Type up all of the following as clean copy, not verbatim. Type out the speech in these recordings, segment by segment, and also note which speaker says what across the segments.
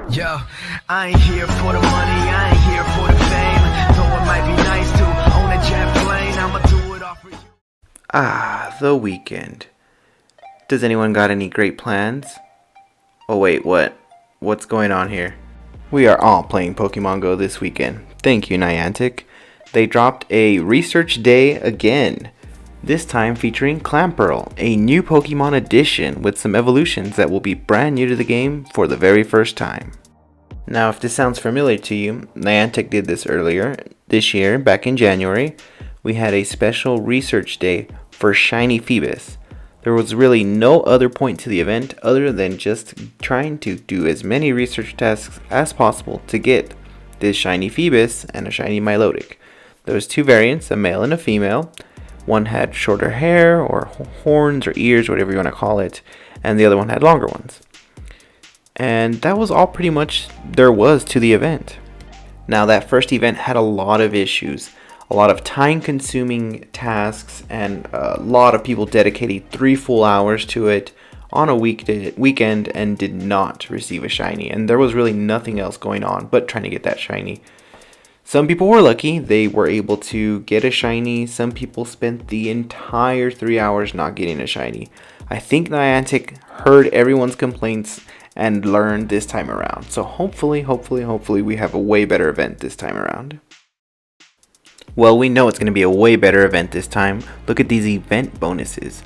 Speaker 1: Yo, I ain't here for the money, I ain't here for the fame. Though it might be nice to own a jet plane, I'ma do it all for you.
Speaker 2: The weekend. Does anyone got any great plans? Oh wait, what? What's going on here? We are all playing Pokemon Go this weekend. Thank you, Niantic. They dropped a research day again. This time featuring Clamperl, a new Pokemon edition with some evolutions that will be brand new to the game for the very first time. Now, if this sounds familiar to you, Niantic did this earlier this year, back in January. We had a special research day for Shiny Phoebus. There was really no other point to the event other than just trying to do as many research tasks as possible to get this Shiny Phoebus and a Shiny Milotic. There was two variants, a male and a female. One had shorter hair or horns or ears, whatever you want to call it, and the other one had longer ones. And that was all pretty much there was to the event. Now, that first event had a lot of issues, a lot of time-consuming tasks, and a lot of people dedicated 3 full hours to it on a weekend and did not receive a shiny. And there was really nothing else going on but trying to get that shiny. Some people were lucky, they were able to get a shiny. Some people spent the entire 3 hours not getting a shiny. I think Niantic heard everyone's complaints and learned this time around. So hopefully we have a way better event this time around. Well, we know it's going to be a way better event this time. Look at these event bonuses.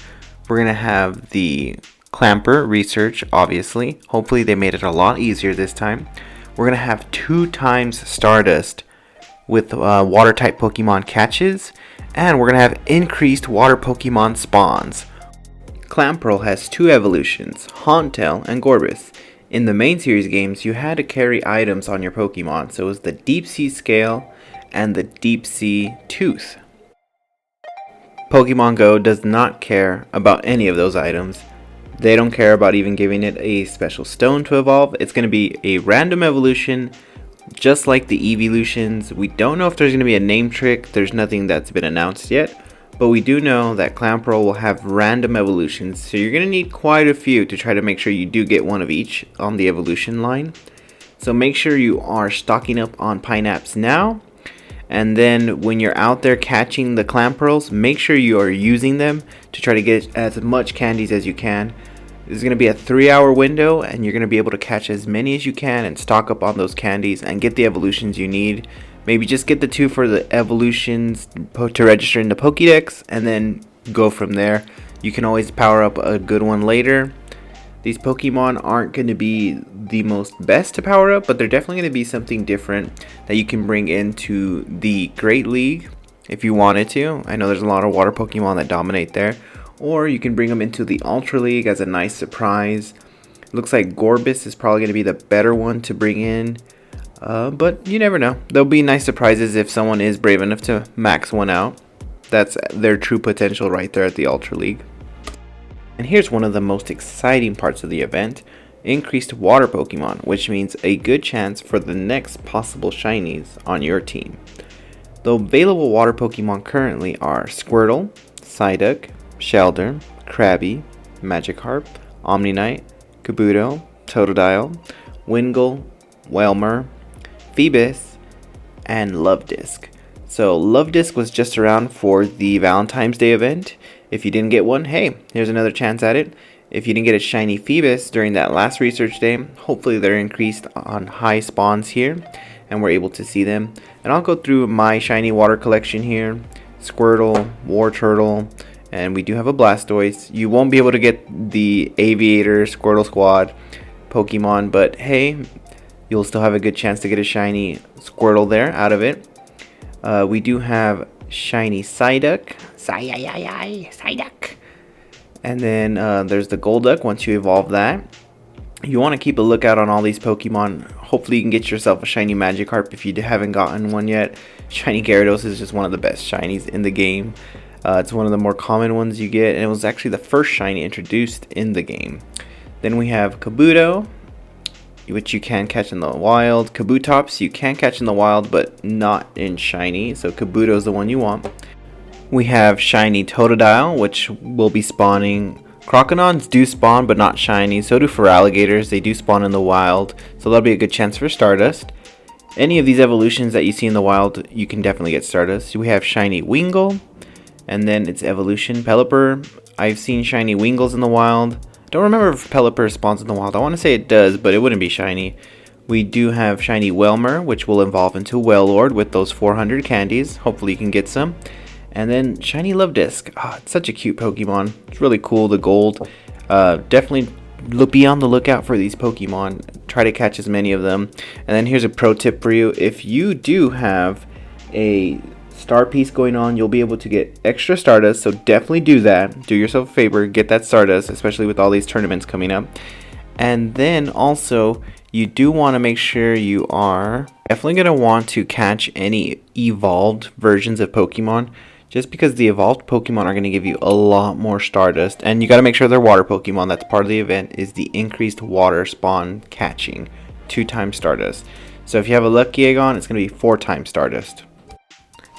Speaker 2: We're going to have the Clamperl research, obviously. Hopefully they made it a lot easier this time. We're going to have 2 times Stardust with water type Pokemon catches, and we're going to have increased water Pokemon spawns. Clamperl has 2 evolutions, Hauntel and Gorbis. In the main series games, you had to carry items on your Pokemon, so it was the Deep Sea Scale and the Deep Sea Tooth. Pokemon Go does not care about any of those items. They don't care about even giving it a special stone to evolve. It's going to be a random evolution, just like the evolutions. We don't know if there's going to be a name trick. There's nothing that's been announced yet. But we do know that Clamperl will have random evolutions. So you're going to need quite a few to try to make sure you do get one of each on the evolution line. So make sure you are stocking up on Pineapps now. And then when you're out there catching the Clamperls, make sure you are using them to try to get as much candies as you can. This is going to be a 3-hour window, and you're going to be able to catch as many as you can and stock up on those candies and get the evolutions you need. Maybe just get the 2 for the evolutions to register in the Pokédex, and then go from there. You can always power up a good one later. These Pokemon aren't going to be the most best to power up, but they're definitely going to be something different that you can bring into the Great League if you wanted to. I know there's a lot of water Pokemon that dominate there. Or you can bring them into the Ultra League as a nice surprise. Looks like Gorbis is probably going to be the better one to bring in. But you never know. There'll be nice surprises if someone is brave enough to max one out. That's their true potential right there at the Ultra League. And here's one of the most exciting parts of the event. Increased water Pokemon, which means a good chance for the next possible shinies on your team. The available water Pokemon currently are Squirtle, Psyduck, Shelder, Krabby, Magikarp, Omniknight, Kabuto, Totodile, Wingull, Wailmer, Phoebus, and Luvdisc. So Luvdisc was just around for the Valentine's Day event. If you didn't get one, hey, here's another chance at it. If you didn't get a shiny Phoebus during that last research day, hopefully they're increased on high spawns here, and we're able to see them. And I'll go through my shiny water collection here. Squirtle, Wartortle, and we do have a Blastoise. You won't be able to get the Aviator Squirtle Squad Pokemon, but hey, you'll still have a good chance to get a shiny Squirtle there out of it. We do have shiny Psyduck. Psyduck. And then there's the Golduck once you evolve that. You want to keep a lookout on all these Pokemon. Hopefully you can get yourself a shiny Magikarp if you haven't gotten one yet. Shiny Gyarados is just one of the best shinies in the game. It's one of the more common ones you get, and it was actually the first shiny introduced in the game. Then we have Kabuto, which you can catch in the wild. Kabutops you can catch in the wild, but not in shiny, so Kabuto is the one you want. We have shiny Totodile, which will be spawning Crocodons do spawn, but not shiny. So do Feraligators. They do spawn in the wild, so that'll be a good chance for Stardust. Any of these evolutions that you see in the wild, you can definitely get Stardust. We have shiny Wingull, and then its evolution, Pelipper. I've seen shiny Wingulls in the wild. Don't remember if Pelipper spawns in the wild. I want to say it does, but it wouldn't be shiny. We do have shiny Whelmer, which will evolve into Wailord with those 400 candies. Hopefully you can get some. And then shiny Luvdisc. Oh, it's such a cute Pokemon. It's really cool, the gold. Definitely be on the lookout for these Pokemon. Try to catch as many of them. And then here's a pro tip for you. If you do have a star piece going on, you'll be able to get extra Stardust, so definitely do that. Do yourself a favor, get that Stardust, especially with all these tournaments coming up. And then also, you do want to make sure you are definitely going to want to catch any evolved versions of Pokemon, just because the evolved Pokemon are going to give you a lot more Stardust. And you got to make sure they're water Pokemon. That's part of the event, is the increased water spawn catching, 2 times Stardust. So if you have a Lucky Egg on, it's going to be 4 times Stardust.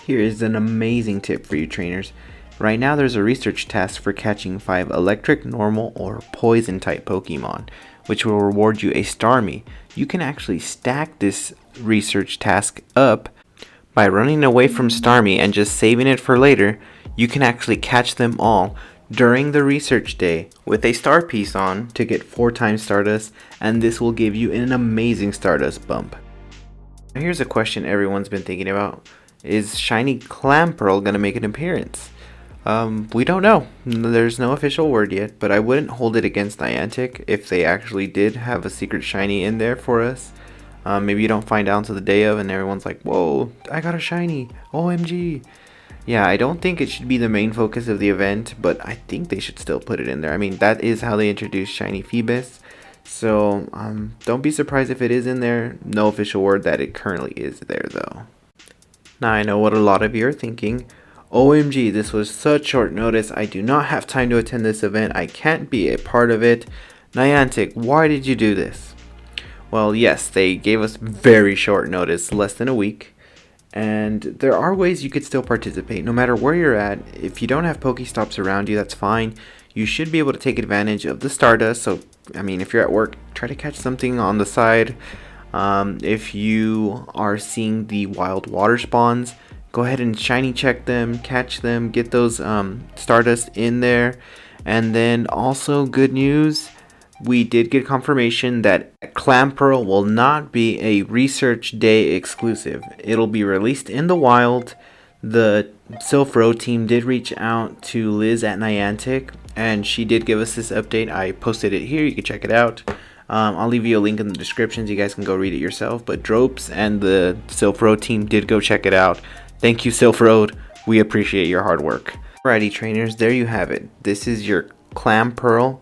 Speaker 2: Here is an amazing tip for you trainers. Right now there's a research task for catching 5 electric, normal, or poison type Pokemon, which will reward you a Starmie. You can actually stack this research task up by running away from Starmie and just saving it for later. You can actually catch them all during the research day with a star piece on to get 4 times Stardust, and this will give you an amazing Stardust bump. Here's a question everyone's been thinking about. Is shiny Clamperl going to make an appearance? We don't know. There's no official word yet, but I wouldn't hold it against Niantic if they actually did have a secret shiny in there for us. Maybe you don't find out until the day of and everyone's like, whoa, I got a shiny, OMG. Yeah, I don't think it should be the main focus of the event, but I think they should still put it in there. I mean, that is how they introduced shiny Phoebus. So don't be surprised if it is in there. No official word that it currently is there though. Now I know what a lot of you are thinking. OMG, this was such short notice. I do not have time to attend this event. I can't be a part of it. Niantic, why did you do this? Well, yes, they gave us very short notice, less than a week. And there are ways you could still participate, no matter where you're at. If you don't have Pokestops around you, that's fine. You should be able to take advantage of the Stardust. So, I mean, if you're at work, try to catch something on the side. If you are seeing the wild water spawns, go ahead and shiny check them, catch them, get those Stardust in there. And then also good news, we did get confirmation that Clamperl will not be a research day exclusive. It'll be released in the wild. The Silph Road team did reach out to Liz at Niantic, and she did give us this update. I posted it here, you can check it out. I'll leave you a link in the description so you guys can go read it yourself. But Dropes and the Silph Road team did go check it out. Thank you, Silph Road. We appreciate your hard work. Alrighty, trainers, there you have it. This is your Clamperl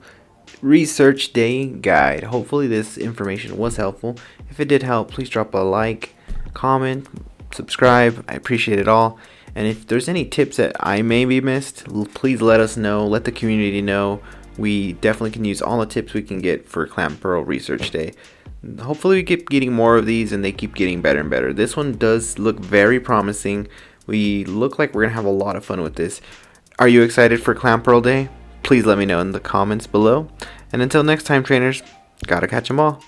Speaker 2: Research Day guide. Hopefully this information was helpful. If it did help, please drop a like, comment, subscribe. I appreciate it all. And if there's any tips that I may be missed, please let us know. Let the community know. We definitely can use all the tips we can get for Clamperl Research Day. Hopefully we keep getting more of these and they keep getting better and better. This one does look very promising. We look like we're going to have a lot of fun with this. Are you excited for Clamperl Day? Please let me know in the comments below. And until next time, trainers, gotta catch 'em all.